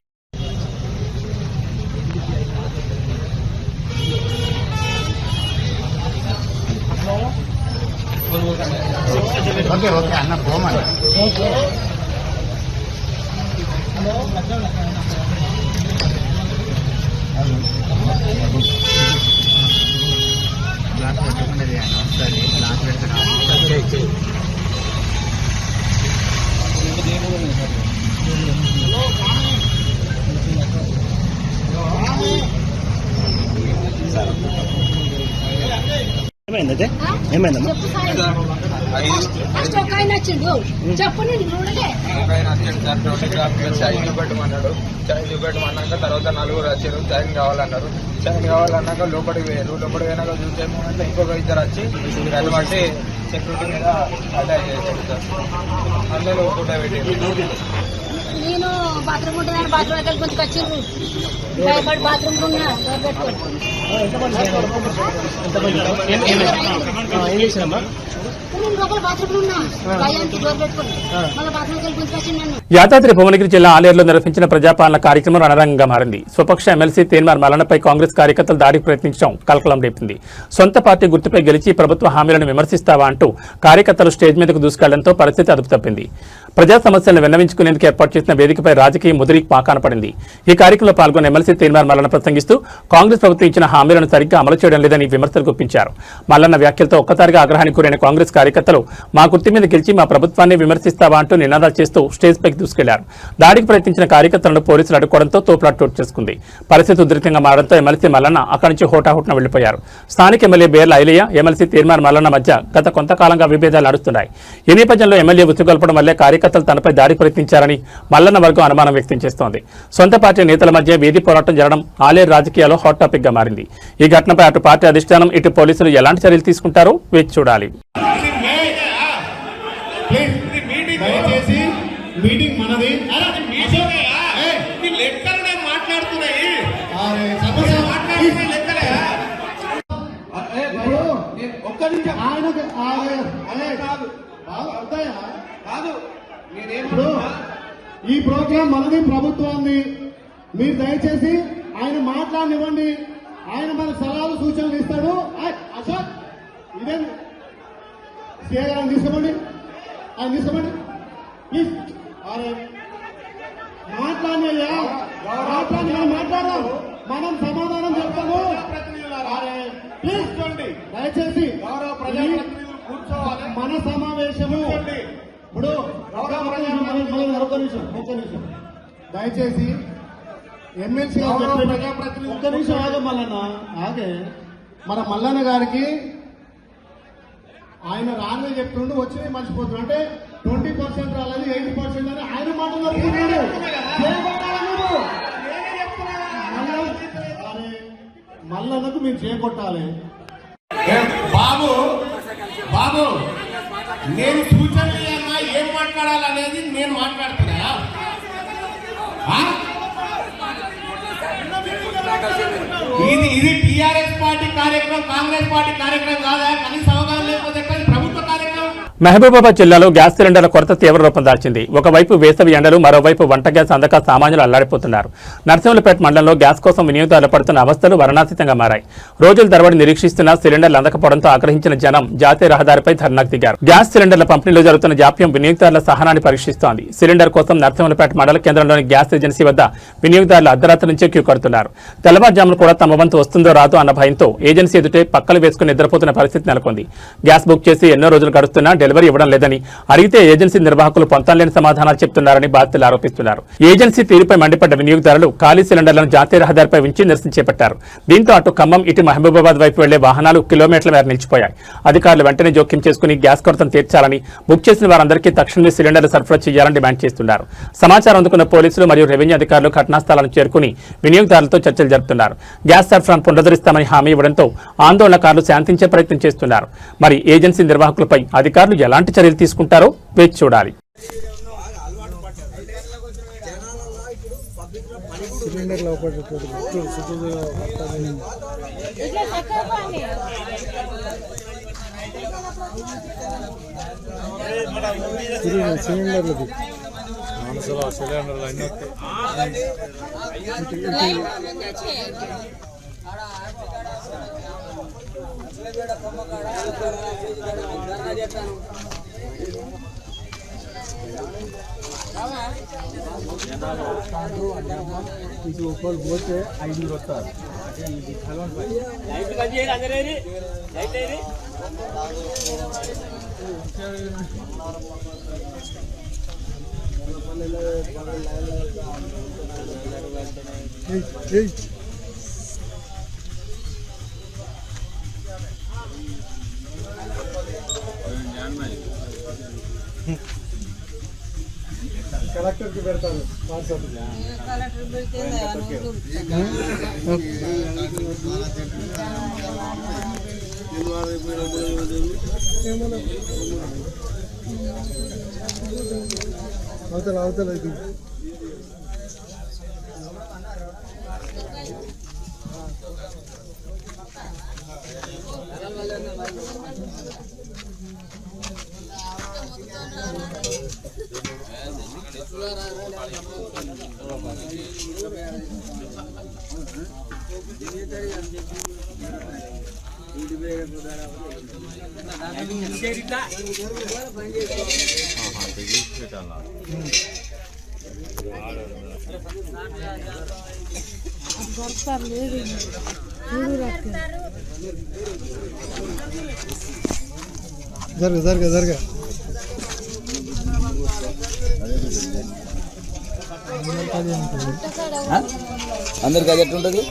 ఫస్ట్ ఒక ఆయన వచ్చిండు చెప్పు నేను చూడలే చాయ్ చూపెట్టమన్నాడు. చాయ్ చూపెట్టమన్నాక తర్వాత 4 వచ్చారు. చాయ్ కావాలన్నారు. చాయ్ కావాలన్నాక లోపలికి పోయారు. లోపలికి పోయినాక చూసే మూమెంట్లో ఇంకొక 2 వచ్చి దాన్ని బట్టి సెక్యూరిటీ మీద అటాక్ చేశారు సార్. అందులో ఫోటో పెట్టారు. నేను బాత్రూమ్ ఉంటుందని బాత్రూమ్ వెళ్ళి కొంచెం వచ్చిండ్రు భయపడి బాత్రూమ్ ఉన్నా యాదాద్రి భువనగిరి జిల్లా ఆలేరులో నిర్వహించిన ప్రజాపాలన కార్యక్రమం రణరంగంగా మారింది. స్వపక్ష ఎమ్మెల్సీ తీన్మార్ మల్లన్నపై కాంగ్రెస్ కార్యకర్తలు దాడికి ప్రయత్నించడం కలకలం రేపింది. సొంత పార్టీ గుర్తుపై గెలిచి ప్రభుత్వ హామీలను విమర్శిస్తావా అంటూ కార్యకర్తలు స్టేజ్ మీదకు దూసుకెళ్లడంతో పరిస్థితి అదుపు తప్పింది. ప్రజా సమస్యలను విన్నవించుకునేందుకు ఏర్పాటు చేసిన వేదికపై రాజకీయ ముదిరి పాకాన పడింది. ఈ కార్యక్రమంలో పాల్గొన్న ఎమ్మెల్సీ తీన్మార్ మల్లన్న ప్రసంగిస్తూ కాంగ్రెస్ ప్రభుత్వం ఇచ్చిన హామీలను సరిగ్గా అమలు చేయడం లేదని విమర్శలు గుప్పించారు. మల్లన్న వ్యాఖ్యలతో ఒక్కసారిగా ఆగ్రహానికి గురైన కాంగ్రెస్ కార్యకర్తలు మా గుర్తు మీద గెలిచి మా ప్రభుత్వాన్ని విమర్శిస్తావా అంటూ నినాదాలు చేస్తూ స్టేజ్ పైకి దూసుకెళ్లారు. దాడికి ప్రయత్నించిన కార్యకర్తలను పోలీసులు అడ్డుకోవడంతో తోపులాట చోటు చేసుకుంది. పరిస్థితి ఉధృతంగా మారడంతో ఎమ్మెల్సీ మల్లన్న అక్కడి నుంచి హోటాహుట్న వెళ్లిపోయారు. స్థానిక ఎమ్మెల్యే బేర్ల ఐలయ్య, ఎమ్మెల్సీ తీన్మార్ మల్లన్న మధ్య గత కొంతకాలంగా విభేదాలు నడుస్తున్నాయి. ఈ నేపథ్యంలో ఎమ్మెల్యే ఉత్తుగొల్పడం వల్లే కార్యకర్తలు తనపై దాడి ప్రయత్నించారని మల్లన్న వర్గం అనుమానం వ్యక్తం చేస్తోంది. సొంత పార్టీ నేతల మధ్య వీధి పోరాటం జరగడం ఆలేరు రాజకీయాల్లో హాట్ టాపిక్ గా మారింది. ఈ ఘటనపై అటు పార్టీ అధిష్టానం, ఇటు పోలీసులు ఎలాంటి చర్యలు తీసుకుంటారో వేచి చూడాలి. ఈ ప్రోగ్రాం మనది, ప్రభుత్వాన్ని. మీరు దయచేసి ఆయన మాట్లాడనివ్వండి. ఆయన మన సలహాలు సూచనలు ఇస్తాడు. అశోక్ ఇదే తీసుకోండి, ఆయన తీసుకోండి ప్లీజ్. మాట్లాడినయ్యా, మాట్లాడదాం, మనం సమాధానం చెప్తాము. ప్లీజ్ దయచేసి మన సమావేశము ఇప్పుడు ఒక్క నిమిషం దయచేసి ఎమ్మెల్సీ ఒక్క నిమిషం ఆగే మల్లన్న, ఆగే. మన మల్లన్న గారికి ఆయన రానే చెప్తుండు, వచ్చి మర్చిపోతున్నాడు. అంటే 20% రాలేదు, 80% అని ఆయన మాట్లాడుతున్నాడు. మల్లన్నకు మీరు చేపట్టాలి. బాబు బాబు నేను సూచన ఏం మాట్లాడాలనేది నేను మాట్లాడుతున్నా. ఇది టీఆర్ఎస్ పార్టీ కార్యక్రమం, కాంగ్రెస్ పార్టీ కార్యక్రమం కాదా? కనీస అవగాహన లేకపోతే ప్రభుత్వ కార్యక్రమం. మహబూబాబాద్ జిల్లాలో గ్యాస్ సిలిండర్ల కొరత తీవ్ర రూపం దాల్చింది. ఒకవైపు వేసవి ఎండలు, మరోవైపు వంట గ్యాస్ అందక సామాన్యులు అల్లాడిపోతున్నారు. నర్సింహులపేట మండలంలో గ్యాస్ కోసం వినియోగదారులు పడుతున్న అవస్థలు వర్ణాతీతంగా మారాయి. రోజుల తరబడి నిరీక్షిస్తున్న సిలిండర్లు అందకపోవడంతో ఆగ్రహించిన జనం జాతీయ రహదారిపై ధర్నాకు దిగారు. గ్యాస్ సిలిండర్ల పంపిణీలో జరుగుతున్న జాప్యం వినియోగదారుల సహనాన్ని పరీక్షిస్తోంది. సిలిండర్ కోసం నర్సింహులపేట మండల కేంద్రంలోని గ్యాస్ ఏజెన్సీ వద్ద వినియోగదారులు అర్ధరాత్రి నుంచే క్యూ కడుతున్నారు. తెల్లవారుజామున కూడా తమ వంతు వస్తుందో రాదో అన్న భయంతో ఏజెన్సీ ఎదుటే పక్కలు వేసుకుని నిద్రపోతున్న పరిస్థితి నెలకొంది. గ్యాస్ బుక్ చేసి ఎన్నో రోజులు గడుస్తున్నా డెలివరీ ఇవ్వడం లేదని, అడిగితే ఏజెన్సీ నిర్వాహకులు పొంతనలేని సమాధానాలు చెప్తున్నారని బాధితులు ఆరోపిస్తున్నారు. ఏజెన్సీ తీరుపై మండిపడ్డ వినియోగదారులు ఖాళీ సిలిండర్లను జాతీయ రహదారిపై ఉంచి నిరసన చేపట్టారు. దీంతో అటు ఖమ్మం ఇటు మహబూబాబాద్ వైపు వెళ్లే వాహనాలు కిలోమీటర్ల మేర నిలిచిపోయాయి. అధికారులు వెంటనే జోక్యం చేసుకుని గ్యాస్ కొరతను తీర్చాలని, బుక్ చేసిన వారందరికీ తక్షణమే సిలిండర్లు సరఫరా చేయాలని డిమాండ్ చేస్తున్నారు. సమాచారం అందుకున్న పోలీసులు మరియు రెవెన్యూ అధికారులు ఘటనా స్థలాలను చేరుకుని వినియోగదారులతో చర్చలు జరుపుతున్నారు. గ్యాస్ సరఫరాను పునరుద్ధరిస్తామని హామీ ఇవ్వడంతో ఆందోళనకారులు శాంతించే ప్రయత్నం చేస్తున్నారు. మరి ఏజెన్సీ నిర్వాహకులపై అధికారులు ఎలాంటి చర్యలు తీసుకుంటారో వేచి చూడాలి. పోతే 5 వస్తారు. కలెక్టర్కి పెడతారు. అవతల ఇది జరగ అందరికి అది ఎట్లుంటది?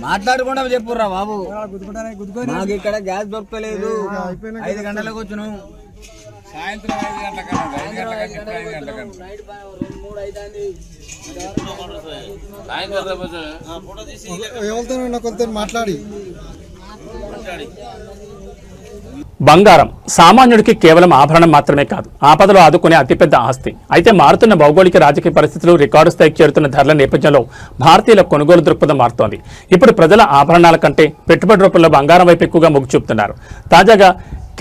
మాట్లాడకుండా చెప్పుర్రా బాబు, మాకు ఇక్కడ గ్యాస్ దొరకలేదు. 5 గంటలకు వచ్చును, సాయంత్రం 5 గంటలకు మాట్లాడి. బంగారం సామాన్యుడికి కేవలం ఆభరణం మాత్రమే కాదు, ఆపదలో ఆదుకునే అతిపెద్ద ఆస్తి. అయితే మారుతున్న భౌగోళిక రాజకీయ పరిస్థితులు, రికార్డు స్థాయికి చేరుతున్న ధరల నేపథ్యంలో భారతీయుల కొనుగోలు దృక్పథం మారుతోంది. ఇప్పుడు ప్రజల ఆభరణాల కంటే పెట్టుబడి రూపంలో బంగారం వైపు ఎక్కువగా మొగ్గు చూపుతున్నారు. తాజాగా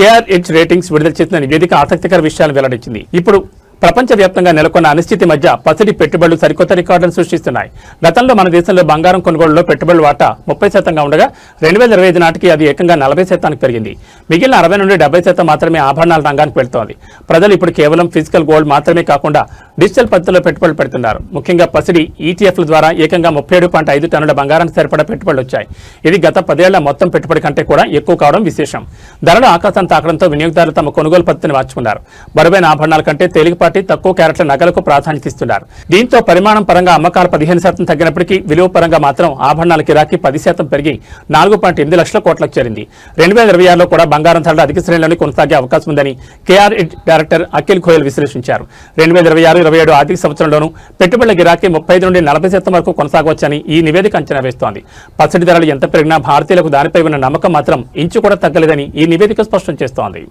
KRH రేటింగ్స్ విడుదల చేసిన నివేదిక ఆసక్తికర విషయాలు వెల్లడించింది. ఇప్పుడు ప్రపంచవ్యాప్తంగా నెలకొన్న అనిశ్చితి మధ్య పసిడి పెట్టుబడులు సరికొత్త రికార్డులను సృష్టిస్తున్నాయి. గతంలో మన దేశంలో బంగారం కొనుగోలులో పెట్టుబడుల వాటా 30% ఉండగా 2025 నాటికి అది ఏకంగా 40% పెరిగింది. మిగిలిన 60 నుండి 70% మాత్రమే ఆభరణాల రంగానికి వెళ్తోంది. ప్రజలు ఇప్పుడు కేవలం ఫిజికల్ గోల్డ్ మాత్రమే కాకుండా డిజిటల్ పద్ధతిలో పెట్టుబడులు పెడుతున్నారు. ముఖ్యంగా పసిడి ETFల ద్వారా ఏకంగా 37.5 టన్నుల బంగారానికి సరిపడా పెట్టుబడులు వచ్చాయి. ఇది గత 10 ఏళ్ల మొత్తం పెట్టుబడి కంటే కూడా ఎక్కువ కావడం విశేషం. ధరలు ఆకాశాన్ని తాకడంతో వినియోగదారులు తమ కొనుగోలు పద్ధతిని మార్చుకున్నారు. బరువైన ఆభరణాల కంటే తేలికపాటి తక్కువ క్యారెట్ల నగలకు ప్రాధాన్యత ఇస్తున్నారు. దీంతో పరిమాణం పరంగా అమ్మకాలు 15% తగ్గినప్పటికీ విలువ పరంగా మాత్రం ఆభరణాల గిరాకీ 10% పెరిగి 4.8 లక్షల కోట్లకు చేరింది. 2026లో కూడా బంగారం ధరలు అధిక శ్రేణిలోనే కొనసాగే అవకాశం ఉందని KRH డైరెక్టర్ అఖిల్ గోయల్ విశ్లేషించారు. 2026-27 ఆర్థిక సంవత్సరంలోనూ పెట్టుబడుల గిరాకీ 35 నుండి 40% వరకు కొనసాగవచ్చని ఈ నివేదిక అంచనా వేస్తోంది. పసిడి ధరలు ఎంత పెరిగినా భారతీయులకు దానిపై ఉన్న నమ్మకం మాత్రం ఇంచు కూడా తగ్గలేదని ఈ నివేదిక స్పష్టం చేస్తోంది.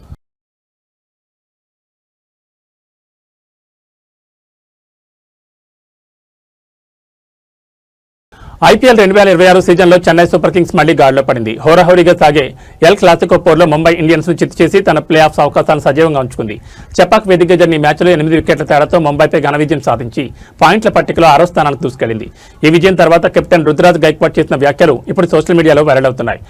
IPL 2026 సీజన్లో చెన్నై సూపర్ కింగ్స్ మళ్లీ గాడిలో పడింది. హోరాహోరీగా సాగే ఎల్ క్లాసికో పోర్లో ముంబై ఇండియన్స్ ను చిత్తు చేసి తన ప్లే ఆఫ్స్ అవకాశాలను సజీవంగా ఉంచుకుంది. చెపాక్ వేదికగా జరిగిన మ్యాచ్లో 8 వికెట్ల తేడాతో ముంబైపై ఘన విజయం సాధించి పాయింట్ల పట్టికలో 6వ స్థానానికి దూసుకెళ్లింది. ఈ విజయం తర్వాత కెప్టెన్ రుతురాజ్ గైక్వాడ్ చేసిన వ్యాఖ్యలు ఇప్పుడు సోషల్ మీడియాలో వైరల్ అవుతున్నాయి.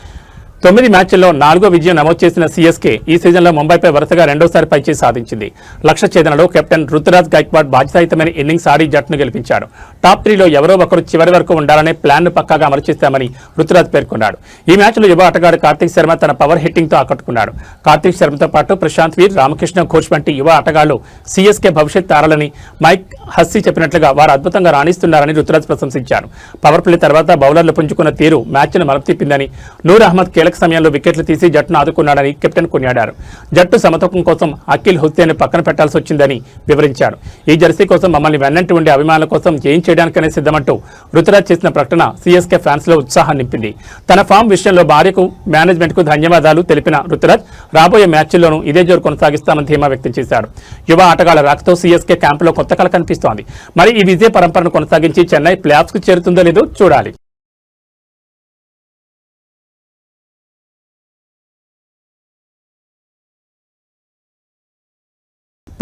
9 మ్యాచ్ల్లో 4వ విజయం నమోదు చేసిన సీఎస్కే ఈ సీజన్లో ముంబైపై వరుసగా రెండోసారి పైచేయి సాధించింది. లక్ష్య ఛేదనలో కెప్టెన్ రుతురాజ్ గైక్వాడ్ బాధ్యతాయుతమైన ఇన్నింగ్స్ ఆడి జట్టును గెలిపించాడు. టాప్ 3లో ఎవరో ఒకరు చివరి వరకు ఉండాలనే ప్లాన్ను పక్కాగా అమలు చేశామని రుతురాజ్ పేర్కొన్నాడు. ఈ మ్యాచ్లో యువ ఆటగాడు కార్తిక్ శర్మ తన పవర్ హిట్టింగ్తో ఆకట్టుకున్నాడు. కార్తిక్ శర్మతో పాటు ప్రశాంత్ వీర్, రామకృష్ణ ఘోష్ వంటి యువ ఆటగాళ్లు సీఎస్కే భవిష్యత్ తారాలని మైక్ హస్సీ చెప్పినట్లుగా వారు అద్భుతంగా రాణిస్తున్నారని రుతురాజ్ ప్రశంసించారు. పవర్ ప్లే తర్వాత బౌలర్లు పుంజుకున్న తీరు మ్యాచ్ను మలుపు తిప్పిందని, నూర్ అహ్మద్ కీలక సమయంలో వికెట్లు తీసి జట్టును ఆదుకున్నాడని కెప్టెన్ కొనియాడారు. జట్టు సమతూకం కోసం అఖిల్ హుస్సేన్ పక్కన పెట్టాల్సి వచ్చిందని వివరించాడు. ఈ జెర్సీ కోసం మమ్మల్ని వెన్నంటి ఉండే అభిమానుల కోసం ఏం చేయడానికనే సిద్ధమంటూ రుతురాజ్ చేసిన ప్రకటన సీఎస్కే ఫ్యాన్స్ లో ఉత్సాహాన్ని నింపింది. తన ఫామ్ విషయంలో భార్యకు, మేనేజ్మెంట్ కు ధన్యవాదాలు తెలిపిన రుతురాజ్ రాబోయే మ్యాచ్ల్లోనూ ఇదే జోరు కొనసాగిస్తామని ధీమా వ్యక్తం చేశాడు. యువ ఆటగాళ్ల రాకతో సీఎస్కే క్యాంపులో కొత్త కళ కనిపిస్తోంది. మరి ఈ విజయ పరంపరను కొనసాగించి చెన్నై ప్లే ఆఫ్స్ కు చేరుతుందో లేదో చూడాలి.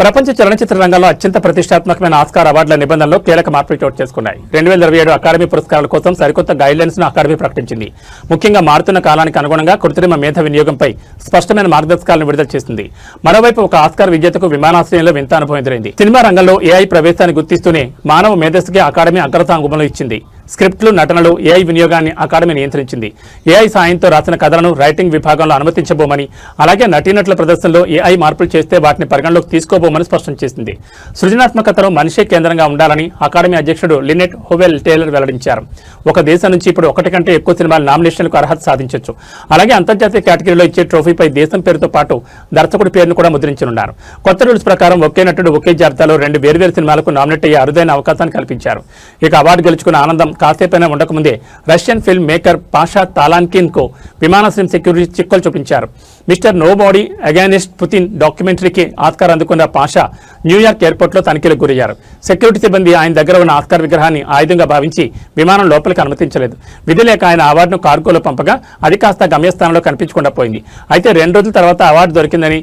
ప్రపంచ చలనచిత్ర రంగంలో అత్యంత ప్రతిష్టాత్మకమైన ఆస్కార్ అవార్డుల నిబంధనలో కీలక మార్పులు చోటు చేసుకున్నాయి. 2027 అకాడమీ పురస్కారాల కోసం సరికొత్త గైడ్ లైన్స్ ను అకాడమీ ప్రకటించింది. ముఖ్యంగా మారుతున్న కాలానికి అనుగుణంగా కృత్రిమ మేధ వినియోగంపై స్పష్టమైన మార్గదర్శకాలను విడుదల చేసింది. మరోవైపు ఒక ఆస్కార్ విజేతకు విమానాశ్రయంలో వింత అనుభవం ఎదురైంది. సినిమా రంగంలో ఏఐ ప్రవేశాన్ని గుర్తిస్తూనే మానవ మేధస్సుకి అకాడమీ అగ్రతాంగుమలో ఇచ్చింది. స్క్రిప్ట్లు, నటనలు, ఏఐ వినియోగాన్ని అకాడమీ నియంత్రించింది. ఏఐ సాయంతో రాసిన కథలను రైటింగ్ విభాగంలో అనుమతించబోమని, అలాగే నటీనటుల ప్రదర్శనలో ఏఐ మార్పులు చేస్తే వాటిని పరిగణలోకి తీసుకోబోమని స్పష్టం చేసింది. సృజనాత్మకతను మనిషే కేంద్రంగా ఉండాలని అకాడమీ అధ్యక్షుడు లినెట్ హోవెల్ టేలర్ వెల్లడించారు. ఒక దేశం నుంచి ఇప్పుడు 1 కంటే ఎక్కువ సినిమాల నామినేషన్లకు అర్హత సాధించవచ్చు. అలాగే అంతర్జాతీయ కేటగిరీలో ఇచ్చే ట్రోఫీపై దేశం పేరుతో పాటు దర్శకుడి పేరును కూడా ముద్రించనున్నారు. కొత్త రూల్స్ ప్రకారం ఒకే నటుడు ఒకే జాబితాలో 2 వేర్వేరు సినిమాలకు నామినేట్ అయ్యే అరుదైన అవకాశాన్ని కల్పించారు. ఇక అవార్డు గెలుచుకున్న ఆనందం కాసేపైనా ఉండకముందే Russian film maker Pasha Talankin కు విమానాశ్రయం సెక్యూరిటీ చిక్కులు చూపించారు. Mister nobody against Putin డాక్యుమెంటరీకి ఆస్కార్ అందుకున్న పాషా న్యూయార్క్ ఎయిర్పోర్ట్ లో తనిఖీలకు గురయ్యారు. సెక్యూరిటీ సిబ్బంది ఆయన దగ్గర ఉన్న ఆస్కార్ విగ్రహాన్ని ఆయుధంగా భావించి విమానం లోపలికి అనుమతించలేదు. విధి లేక ఆయన అవార్డును కార్గోలో పంపగా అది కాస్త గమ్యస్థానంలో కనిపించకుండా పోయింది. అయితే 2 రోజుల తర్వాత అవార్డు దొరికిందని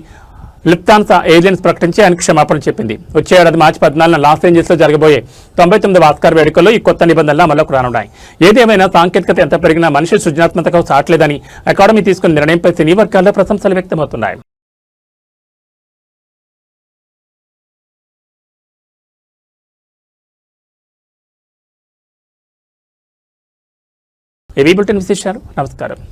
లుఫ్తాన్సా ఎయిర్లైన్స్ ప్రకటించి ఆయనకు క్షమాపణ చెప్పింది. వచ్చే ఏడాది మార్చి 14న లాస్ ఏంజల్స్ లో జరగబోయే 99వ ఆస్కార్ వేడుకల్లో ఈ కొత్త నిబంధనలు అమలుకు రానున్నాయి. ఏదేమైనా సాంకేతికత ఎంత పెరిగినా మనిషి సృజనాత్మకతకు సాట్లేదని అకాడమీ తీసుకున్న నిర్ణయంపై సినీ వర్గాల్లో ప్రశంసలు వ్యక్తమవుతున్నాయి. ఏవీ బులెటిన్ విశేషాలు. నమస్కారం.